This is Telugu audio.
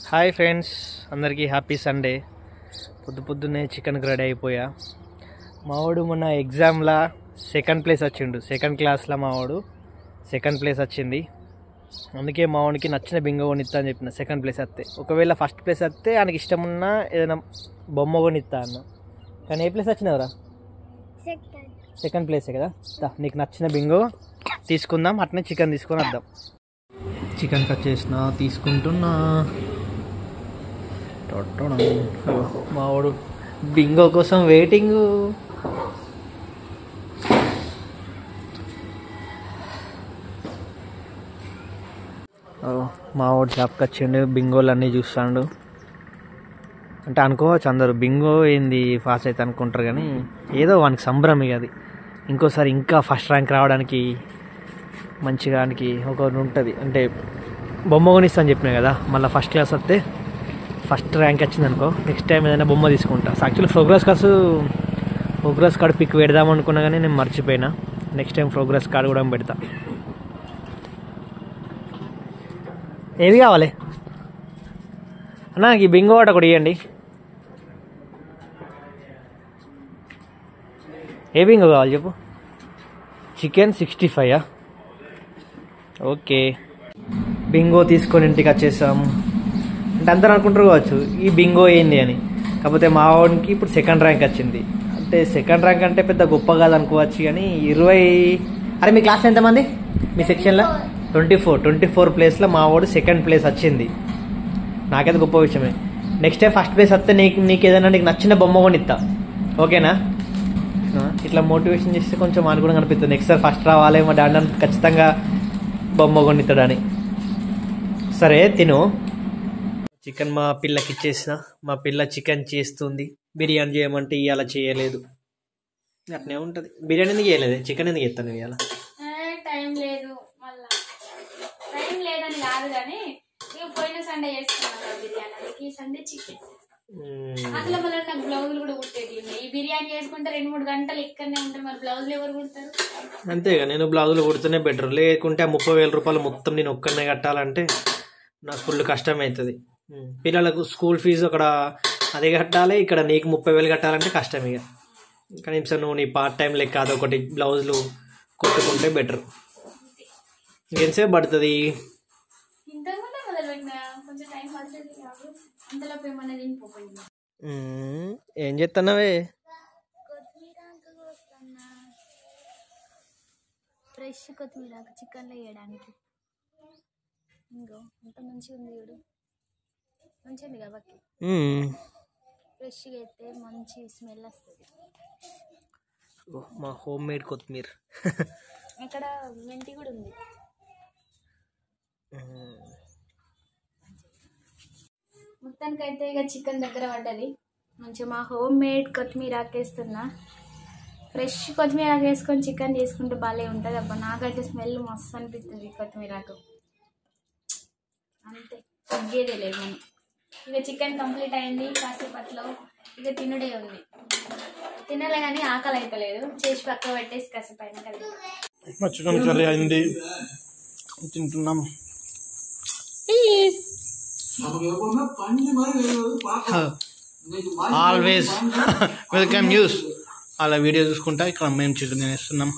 హాయ్ ఫ్రెండ్స్, అందరికీ హ్యాపీ సండే. పొద్దున్నే చికెన్కి రెడీ అయిపోయా. మావాడు మొన్న ఎగ్జామ్లో సెకండ్ ప్లేస్ వచ్చిండు. సెకండ్ క్లాస్లో మావాడు సెకండ్ ప్లేస్ వచ్చింది. అందుకే మావాడికి నచ్చిన బింగో కొనిస్తా అని చెప్పిన. సెకండ్ ప్లేస్ వస్తే, ఒకవేళ ఫస్ట్ ప్లేస్ వస్తే ఆయనకి ఇష్టం ఉన్న ఏదైనా బొమ్మ కొనిస్తా అన్న. కానీ ఏ ప్లేస్ వచ్చినావురా? సెకండ్ ప్లేసే కదా. నీకు నచ్చిన బింగో తీసుకుందాం, అట్నే చికెన్ తీసుకొని వద్దాం. చికెన్ కట్ చేసిన తీసుకుంటున్నా. మావాడు బింగో కోసం వెయిటింగ్. మావాడు షాప్కి వచ్చిండు, బింగోలు అన్నీ చూస్తాడు. అంటే అనుకోవచ్చు అందరు బింగో ఏంది ఫాస్ట్ అయితే అనుకుంటారు, కానీ ఏదో వానికి సంబరం ఇక అది. ఇంకోసారి ఇంకా ఫస్ట్ ర్యాంక్ రావడానికి మంచిగా ఒకటి ఉంటుంది. అంటే బొమ్మ కొనిస్తా అని చెప్పినా కదా, మళ్ళీ ఫస్ట్ క్లాస్ వస్తే ఫస్ట్ ర్యాంక్ వచ్చింది అనుకో, నెక్స్ట్ టైం ఏదైనా బొమ్మ తీసుకుంటా. యాక్చువల్లీ ప్రోగ్రెస్ కార్డు పిక్ పెడదాం అనుకున్నా, కానీ నేను మర్చిపోయినా. నెక్స్ట్ టైం ప్రోగ్రెస్ కార్డు కూడా పెడతా. ఏది కావాలి అన్నా? ఈ బింగో వాట కూడా ఇవ్వండి. ఏ బింగో కావాలి చెప్పు. చికెన్ 65. ఓకే, బింగో తీసుకొని ఇంటికి వచ్చేసాం. అంటే అందరూ అనుకుంటారు కావచ్చు ఈ బింగో ఏంది అని. కాకపోతే మా వాడికి ఇప్పుడు సెకండ్ ర్యాంక్ వచ్చింది. అంటే సెకండ్ ర్యాంక్ అంటే పెద్ద గొప్ప కాదు అనుకోవచ్చు, కానీ 20. అరే మీ క్లాస్లో ఎంతమంది? మీ సెక్షన్లో 24 ప్లేస్లో మా వాడు సెకండ్ ప్లేస్ వచ్చింది. నాకైతే గొప్ప విషయమే. నెక్స్ట్ టైం ఫస్ట్ ప్లేస్ వస్తే నీకు ఏదైనా నీకు నచ్చిన బొమ్మ కొనిస్తా, ఓకేనా? ఇట్లా మోటివేషన్ చేస్తే కొంచెం అనుగుణంగా అనిపిస్తుంది. నెక్స్ట్ సార్ ఫస్ట్ రావాలి, మా డాడీ ఖచ్చితంగా బొమ్మ కొనిస్తాడని. సరే తిను. చికెన్ మా పిల్లకి ఇచ్చేసిన. మా పిల్ల చికెన్ చేస్తుంది. బిర్యానీ చేయమంటే ఇవాళ చేయలేదు. అట్నే ఉంటుంది. బిర్యానీ ఎందుకు చేయలేదు? చికెన్ ఎందుకు చేస్తాను ఇవాళ? టైం లేదు. మళ్ళా టైం లేదని కాదు, కానీ పోయిన సండే చేసుకున్నాను బిర్యానీ, ఈ సండే చికెన్. అట్లా మళ్ళీ నాకు బ్లౌజులు కూడా కుట్టేది. ఈ బిర్యానీ చేసుకుంటే 2-3 గంటలు ఇక్కడనే ఉంటారు. మరి బ్లౌజులు ఎవరు కుడతారు? అంతేగా, నేను బ్లౌజులు కుడితేనే బెటర్. లేకుంటే 30,000 రూపాయలు మొత్తం నేను ఒక్కనే కట్టాలంటే నాకు ఫుల్ కష్టం అవుతుంది. పిల్లలకు స్కూల్ ఫీజు అక్కడ అదే కట్టాలి, ఇక్కడ నీకు 30,000 కట్టాలంటే కష్టం. ఇక కనీసం నువ్వు నీ పార్ట్ టైం లెక్క అదొకటి బ్లౌజులు కుట్టుకుంటే బెటర్. ఎంతసేపు పడుతుంది? ఏం చేస్తున్నావే? ఫ్రెష్ కొత్తిమీర చికెన్లో వేయడానికి. ఇంకో ఎంత మంచిగా ఉంది చూడు, మంచిగా ఉంది కాబట్టి ఫ్రెష్గా అయితే మంచి స్మెల్ వస్తుంది. మా హోమ్ మేడ్ కొత్తిమీర. ఇక్కడ మెంతి కూడా ఉంది. మొత్తానికైతే ఇక చికెన్ దగ్గర పడ్డది. మంచిగా మా హోమ్ మేడ్ కొత్తిమీర ఆకేస్తున్నా. ఫ్రెష్ కొత్తిమీర వేసుకొని చికెన్ చేసుకుంటే భలే ఉంటుంది అబ్బా. నాకైతే స్మెల్ మస్తు అనిపిస్తుంది కొత్తిమీరకు. అంతే, తగ్గేదే లేదు. మనం ఇక చికెన్ కంప్లీట్ అయింది. కాసేపట్లో ఇక తినుడే ఉంది. తినాలి కానీ ఆకలి అయితే లేదు. చేసి పక్క పెట్టేసి కాసేపు అయినా కదా. చికెన్ కర్రీ అయింది, తింటున్నాం. Always welcome news. అలా వీడియో చూసుకుంటా ఇక్కడ మేము చికెన్ తినేస్తున్నాం.